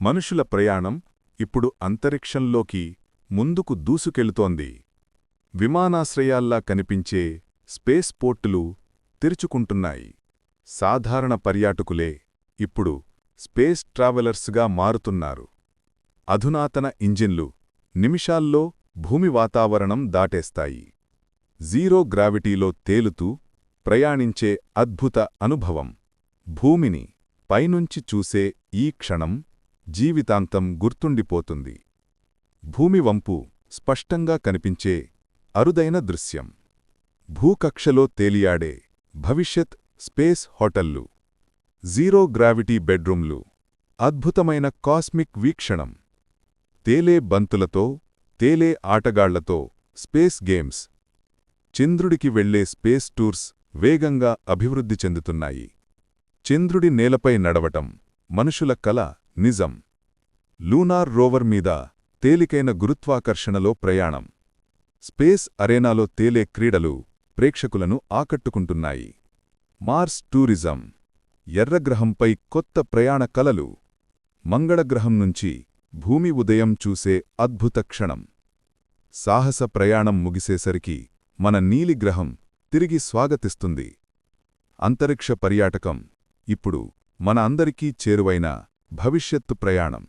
మనుషుల ప్రయాణం ఇప్పుడు అంతరిక్షంలోకి ముందుకు దూసుకెళుతోంది. విమానాశ్రయాల్లా కనిపించే స్పేస్ పోర్టులు తెరుచుకుంటున్నాయి. సాధారణ పర్యాటకులే ఇప్పుడు స్పేస్ ట్రావెలర్స్గా మారుతున్నారు. అధునాతన ఇంజిన్లు నిమిషాల్లో భూమి వాతావరణం దాటేస్తాయి. జీరో గ్రావిటీలో తేలుతూ ప్రయాణించే అద్భుత అనుభవం. భూమిని పైనుంచి చూసే ఈ క్షణం జీవితాంతం గుర్తుండిపోతుంది. భూమి వంపు స్పష్టంగా కనిపించే అరుదైన దృశ్యం. భూకక్షలో తేలియాడే భవిష్యత్ స్పేస్ హోటళ్లు, జీరో గ్రావిటీ బెడ్రూమ్లు, అద్భుతమైన కాస్మిక్ వీక్షణం. తేలే బంతులతో, తేలే ఆటగాళ్లతో స్పేస్ గేమ్స్. చంద్రుడికి వెళ్లే స్పేస్ టూర్స్ వేగంగా అభివృద్ధి చెందుతున్నాయి. చంద్రుడి నేలపై నడవటం మనుషుల కల నిజం. లూనార్ రోవర్ మీద తేలికైన గురుత్వాకర్షణలో ప్రయాణం. స్పేస్ అరేనాలో తేలే క్రీడలు ప్రేక్షకులను ఆకట్టుకుంటున్నాయి. Mars tourism. ఎర్రగ్రహంపై కొత్త ప్రయాణ కలలు. మంగళగ్రహం నుంచి భూమి ఉదయం చూసే అద్భుత క్షణం. సాహస ప్రయాణం ముగిసేసరికి మన నీలిగ్రహం తిరిగి స్వాగతిస్తుంది. అంతరిక్ష పర్యాటకం ఇప్పుడు మన అందరికీ చేరువైన భవిష్యత్తు ప్రయాణం.